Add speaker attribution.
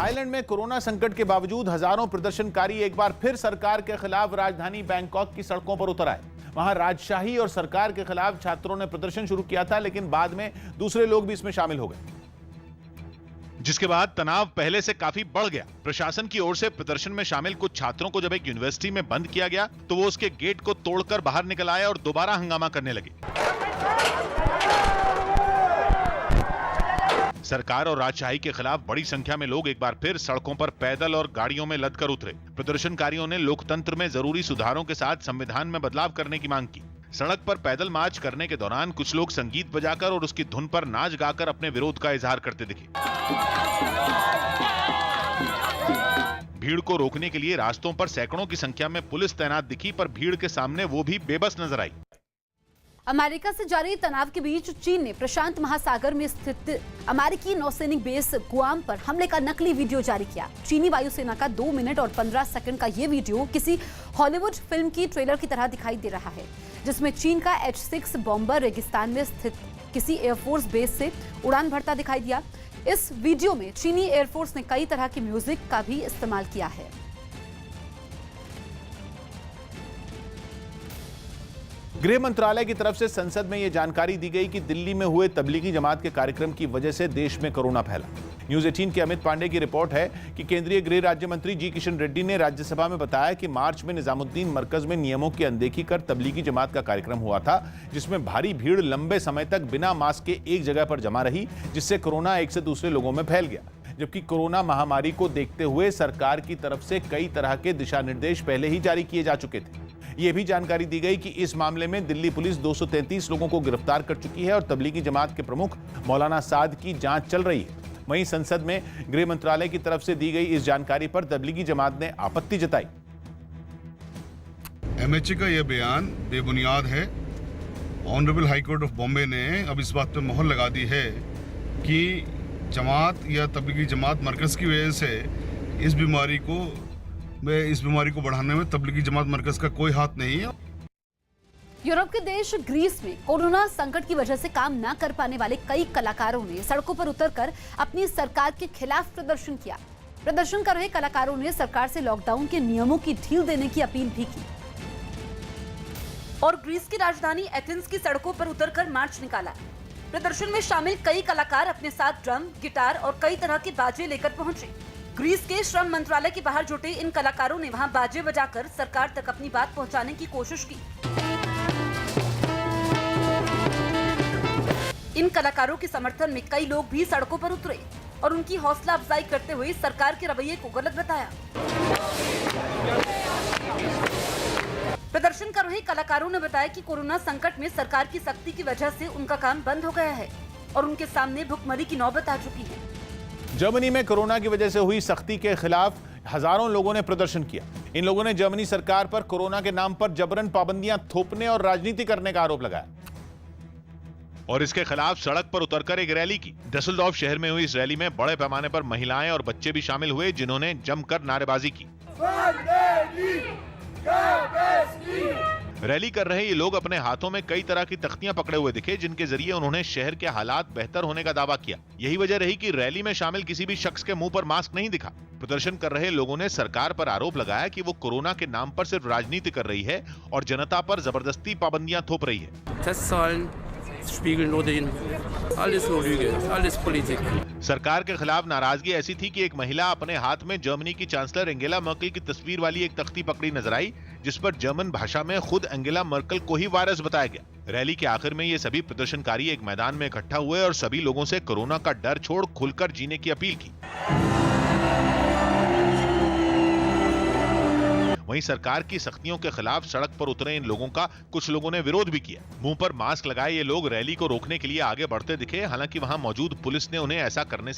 Speaker 1: Thailand में corona संकट के बावजूद हजारों प्रदर्शनकारी एक बार फिर सरकार के खिलाफ राजधानी बैंकॉक की सड़कों पर उतर आए। वहां राजशाही और सरकार के खिलाफ छात्रों ने प्रदर्शन शुरू किया था, लेकिन बाद में दूसरे लोग भी इसमें शामिल हो गए,
Speaker 2: जिसके बाद तनाव पहले से काफी बढ़ गया। प्रशासन की ओर से प्रदर्शन में शामिल कुछ छात्रों को जब एक यूनिवर्सिटी में बंद किया गया तो वो उसके गेट को तोड़कर बाहर निकल आए और दोबारा हंगामा करने लगे। सरकार और राजशाही के खिलाफ बड़ी संख्या में लोग एक बार फिर सड़कों पर पैदल और गाड़ियों में लदकर उतरे। प्रदर्शनकारियों ने लोकतंत्र में जरूरी सुधारों के साथ संविधान में बदलाव करने की मांग की। सड़क पर पैदल मार्च करने के दौरान कुछ लोग संगीत बजाकर और उसकी धुन पर नाच गाकर अपने विरोध का इजहार करते दिखे। भीड़ को रोकने के लिए रास्तों पर सैकड़ों की संख्या में पुलिस तैनात दिखी, पर भीड़ के सामने वो भी बेबस नजर आई।
Speaker 3: अमेरिका से जारी तनाव के बीच चीन ने प्रशांत महासागर में स्थित अमेरिकी नौसैनिक बेस गुआम पर हमले का नकली वीडियो जारी किया। चीनी वायुसेना का 2 मिनट और 15 सेकंड का ये वीडियो किसी हॉलीवुड फिल्म की ट्रेलर की तरह दिखाई दे रहा है, जिसमें चीन का H-6 बॉम्बर रेगिस्तान में स्थित किसी एयरफोर्स बेस से उड़ान भरता दिखाई दिया। इस वीडियो में चीनी एयरफोर्स ने कई तरह की म्यूजिक का भी इस्तेमाल किया है।
Speaker 1: गृह मंत्रालय की तरफ से संसद में यह जानकारी दी गई कि दिल्ली में हुए तबलीगी जमात के कार्यक्रम की वजह से देश में कोरोना फैला। न्यूज 18 के अमित पांडे की रिपोर्ट है कि केंद्रीय गृह राज्य मंत्री जी किशन रेड्डी ने राज्यसभा में बताया कि मार्च में निजामुद्दीन मरकज में नियमों की अनदेखी कर तबलीगी जमात का कार्यक्रम हुआ था, जिसमें भारी भीड़ लंबे समय तक बिना मास्क के एक जगह पर जमा रही, जिससे कोरोना एक से दूसरे लोगों में फैल गया। जबकि कोरोना महामारी को देखते हुए सरकार की तरफ से कई तरह के दिशा निर्देश पहले ही जारी किए जा चुके थे। यह भी जानकारी दी गई कि इस मामले में दिल्ली पुलिस 233 लोगों को गिरफ्तार कर चुकी है और तबलीगी जमात के प्रमुख मौलाना साद की जांच चल रही है। वहीं संसद में गृह मंत्रालय की तरफ से दी गई इस जानकारी पर तबलीगी जमात ने आपत्ति जताई।
Speaker 4: MHA का यह बयान बेबुनियाद है। Honourable high court of Bombay ने अब इस बात पर मोहर लगा दी है कि जमात या तबलीगी जमात मरकज की वजह से इस बीमारी को बढ़ाने में तबलीगी जमात मरकज का कोई हाथ नहीं है।
Speaker 3: यूरोप के देश ग्रीस में कोरोना संकट की वजह से काम न कर पाने वाले कई कलाकारों ने सड़कों पर उतरकर अपनी सरकार के खिलाफ प्रदर्शन किया। प्रदर्शन कर रहे कलाकारों ने सरकार से लॉकडाउन के नियमों की ढील देने की अपील भी की और ग्रीस की राजधानी एथेंस की सड़कों पर उतरकर मार्च निकाला। प्रदर्शन में शामिल कई कलाकार अपने साथ ड्रम, गिटार और कई तरह के बाजे लेकर पहुंचे। ग्रीस के श्रम मंत्रालय के बाहर जुटे इन कलाकारों ने वहां बाजे बजाकर सरकार तक अपनी बात पहुंचाने की कोशिश की। इन कलाकारों के समर्थन में कई लोग भी सड़कों पर उतरे और उनकी हौसला अफजाई करते हुए सरकार के रवैये को गलत बताया। प्रदर्शन कर रहे कलाकारों ने बताया कि कोरोना संकट में सरकार की सख्ती की वजह से उनका काम बंद हो गया है और उनके सामने भुखमरी की नौबत आ चुकी है।
Speaker 1: जर्मनी में कोरोना की वजह से हुई सख्ती के खिलाफ हजारों लोगों ने प्रदर्शन किया। इन लोगों ने जर्मनी सरकार पर कोरोना के नाम पर जबरन पाबंदियां थोपने और राजनीति करने का आरोप लगाया
Speaker 2: और इसके खिलाफ सड़क पर उतरकर एक रैली की। डसलडॉर्फ शहर में हुई इस रैली में बड़े पैमाने पर महिलाएं और बच्चे भी शामिल हुए, जिन्होंने जमकर नारेबाजी की। रैली कर रहे ये लोग अपने हाथों में कई तरह की तख्तियां पकड़े हुए दिखे, जिनके जरिए उन्होंने शहर के हालात बेहतर होने का दावा किया। यही वजह रही कि रैली में शामिल किसी भी शख्स के मुंह पर मास्क नहीं दिखा। प्रदर्शन कर रहे लोगों ने सरकार पर आरोप लगाया कि वो कोरोना के नाम पर सिर्फ राजनीति कर रही है और जनता पर जबरदस्ती पाबंदियां थोप रही है। सरकार के खिलाफ नाराजगी ऐसी थी कि एक महिला अपने हाथ में जर्मनी की चांसलर एंगेला मर्केल की तस्वीर वाली एक तख्ती पकड़ी नजर आई, जिस पर जर्मन भाषा में खुद एंगेला मर्केल को ही वायरस बताया गया। रैली के आखिर में ये सभी प्रदर्शनकारी एक मैदान में इकट्ठा हुए और सभी लोगों से कोरोना का डर छोड़ खुलकर जीने की अपील की। वहीं सरकार की सख्तियों के खिलाफ सड़क पर उतरे इन लोगों का कुछ लोगों ने विरोध भी किया। मुंह पर मास्क लगाए ये लोग रैली को रोकने के लिए आगे बढ़ते दिखे, हालांकि वहां मौजूद पुलिस ने उन्हें ऐसा करने से